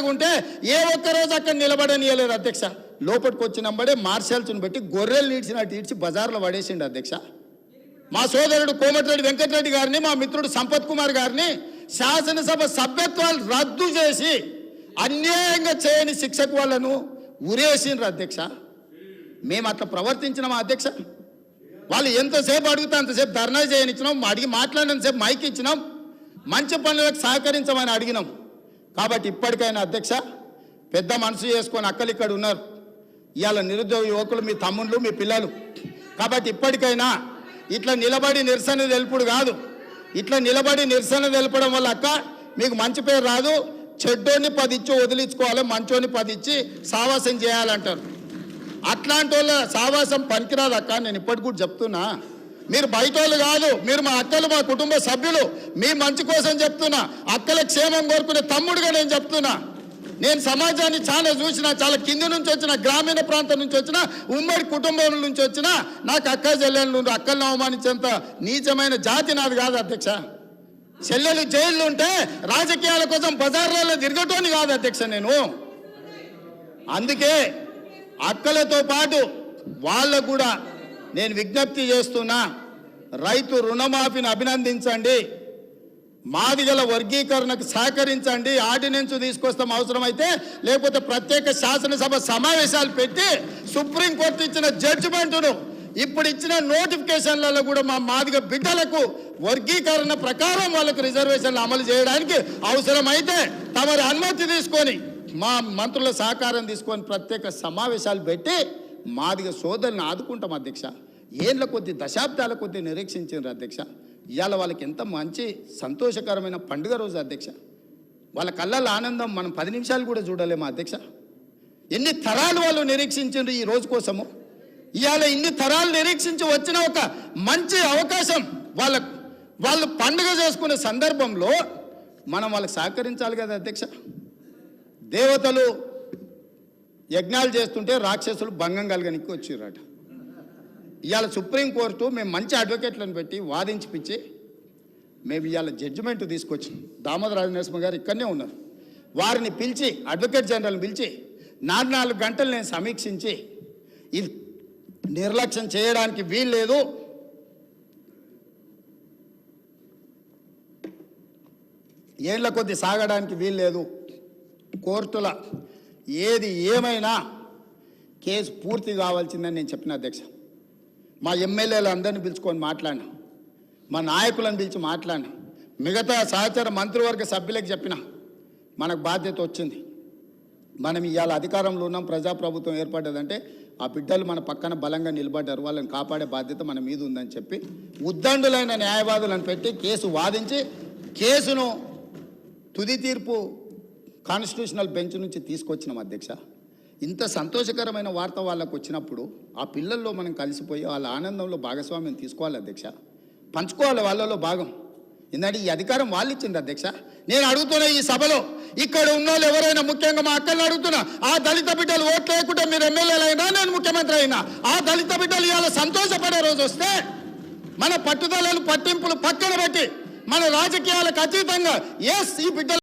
పండగ ఉంటే ఏ ఒక్కరోజు అక్కడ నిలబడనియలేదు అధ్యక్ష. లోపలికి వచ్చినంబడే మార్షల్స్ని పెట్టి గొర్రెలు ఈడ్చినట్టు ఈడ్చి బజార్లో పడేసిండు అధ్యక్ష. మా సోదరుడు కోమటిరెడ్డి వెంకటరెడ్డి గారిని, మా మిత్రుడు సంపత్ కుమార్ గారిని శాసనసభ సభ్యత్వాలు రద్దు చేసి అన్యాయంగా చేయని శిక్షకు వాళ్ళను ఉరేసిండ్రు అధ్యక్ష. మేము అట్లా ప్రవర్తించినామా అధ్యక్ష? వాళ్ళు ఎంతసేపు అడిగితే అంతసేపు ధర్నా చేయనిచ్చినాం, అడిగి మాట్లాడినంతసేపు మైక్ ఇచ్చినాం, మంచి పనులకు సహకరించమని అడిగినాం. కాబట్టి ఇప్పటికైనా అధ్యక్ష పెద్ద మనసు చేసుకొని అక్కలు ఇక్కడ ఉన్నారు, ఇవాళ నిరుద్యోగ యువకులు మీ తమ్ముళ్ళు మీ పిల్లలు. కాబట్టి ఇప్పటికైనా ఇట్లా నిలబడి నిరసన తెలుపుడు కాదు, ఇట్లా నిలబడి నిరసన తెలపడం వల్ల అక్క మీకు మంచి పేరు రాదు. చెడ్డోని 10 ఇచ్చి వదిలించుకోవాలి, మంచోని 10 ఇచ్చి సావాసం చేయాలంటారు. అట్లాంటి వాళ్ళ సావాసం పనికిరాదు అక్క. నేను ఇప్పటికి కూడా చెప్తున్నా, మీరు బయట వాళ్ళు కాదు, మీరు మా అక్కలు, మా కుటుంబ సభ్యులు, మీ మంచి కోసం చెప్తున్నా. అక్కల క్షేమం కోరుకునే తమ్ముడుగా నేను చెప్తున్నా. నేను సమాజాన్ని చాలా చూసిన, చాలా కింది నుంచి వచ్చిన, గ్రామీణ ప్రాంతం నుంచి వచ్చిన, ఉమ్మడి కుటుంబం నుంచి వచ్చిన, నాకు అక్క చెల్లెళ్ళు అక్కలను అవమానించేంత నీచమైన జాతి నాది కాదు అధ్యక్ష. చెల్లెలు జైళ్ళు ఉంటే రాజకీయాల కోసం బజార్లలో తిరగటోని కాదు అధ్యక్ష నేను. అందుకే అక్కలతో పాటు వాళ్ళకు కూడా నేను విజ్ఞప్తి చేస్తున్నా, రైతు రుణమాఫీని అభినందించండి, మాదిగల వర్గీకరణకు సహకరించండి, ఆర్డినెన్స్ తీసుకొస్తాం అవసరమైతే, లేకపోతే ప్రత్యేక శాసనసభ సమావేశాలు పెట్టి సుప్రీంకోర్టు ఇచ్చిన జడ్జిమెంటును, ఇప్పుడు ఇచ్చిన నోటిఫికేషన్లలో కూడా మా మాదిగ బిడ్డలకు వర్గీకరణ ప్రకారం వాళ్ళకు రిజర్వేషన్లు అమలు చేయడానికి అవసరమైతే తమరి అనుమతి తీసుకొని మా మంత్రుల సహకారం తీసుకొని ప్రత్యేక సమావేశాలు పెట్టి మాదిగ సోదరులను ఆదుకుంటాం అధ్యక్ష. ఏళ్ళ కొద్ది దశాబ్దాల కొద్ది నిరీక్షించారు అధ్యక్ష. ఇవాళ వాళ్ళకి ఎంత మంచి సంతోషకరమైన పండుగ రోజు అధ్యక్ష. వాళ్ళ కళ్ళల్లో ఆనందం మనం 10 నిమిషాలు కూడా చూడలేము అధ్యక్ష. ఎన్ని తరాలు వాళ్ళు నిరీక్షించారు ఈ రోజు కోసము. ఇవాళ ఇన్ని తరాలు నిరీక్షించి వచ్చిన ఒక మంచి అవకాశం వాళ్ళు పండుగ చేసుకునే సందర్భంలో మనం వాళ్ళకి సహకరించాలి కదా అధ్యక్ష. దేవతలు యజ్ఞాలు చేస్తుంటే రాక్షసులు భంగం కలగనికి వచ్చిర్రట. ఇవాళ సుప్రీంకోర్టు మేము మంచి అడ్వకేట్లను పెట్టి వాదించిపించి మేము ఇవాళ జడ్జిమెంట్ తీసుకొచ్చాం. దామోదర రాజనరసింహ గారు ఇక్కడనే ఉన్నారు. వారిని పిలిచి, అడ్వకేట్ జనరల్ని పిలిచి 4 గంటలు నేను సమీక్షించి ఇది నిర్లక్ష్యం చేయడానికి వీల్లేదు, ఏళ్ల కొద్ది సాగడానికి వీల్లేదు, కోర్టుల ఏది ఏమైనా కేసు పూర్తి కావాల్సిందని నేను చెప్పిన అధ్యక్ష. మా ఎమ్మెల్యేలు అందరినీ పిలుచుకొని మాట్లాడినా, మా నాయకులను పిలిచి మాట్లాడినా, మిగతా సహచర మంత్రివర్గ సభ్యులకు చెప్పిన మనకు బాధ్యత వచ్చింది. మనం ఇవాళ అధికారంలో ఉన్నాం, ప్రజాప్రభుత్వం ఏర్పడ్డదంటే ఆ బిడ్డలు మన పక్కన బలంగా నిలబడ్డారు, వాళ్ళని కాపాడే బాధ్యత మన మీద ఉందని చెప్పి ఉద్దండులైన న్యాయవాదులను పెట్టి కేసు వాదించి కేసును తుది తీర్పు కాన్స్టిట్యూషనల్ బెంచ్ నుంచి తీసుకొచ్చినాం అధ్యక్ష. ఇంత సంతోషకరమైన వార్త వాళ్ళకు వచ్చినప్పుడు ఆ పిల్లల్లో మనం కలిసిపోయి వాళ్ళ ఆనందంలో భాగస్వామ్యం తీసుకోవాలి అధ్యక్ష, పంచుకోవాలి వాళ్ళలో భాగం. ఎందుకంటే ఈ అధికారం వాళ్ళు ఇచ్చింది అధ్యక్ష. నేను అడుగుతున్నా ఈ సభలో ఇక్కడ ఉన్న వాళ్ళు ఎవరైనా, ముఖ్యంగా మా అక్కల్ని అడుగుతున్నా, ఆ దళిత బిడ్డలు ఓట్లు లేకుండా మీరు ఎమ్మెల్యేలు అయినా, నేను ముఖ్యమంత్రి అయినా, ఆ దళిత బిడ్డలు ఇవాళ సంతోషపడే రోజు వస్తే మన పట్టుదలలు పట్టింపులు పక్కన పెట్టి మన రాజకీయాలకు అతీతంగా ఈ బిడ్డలు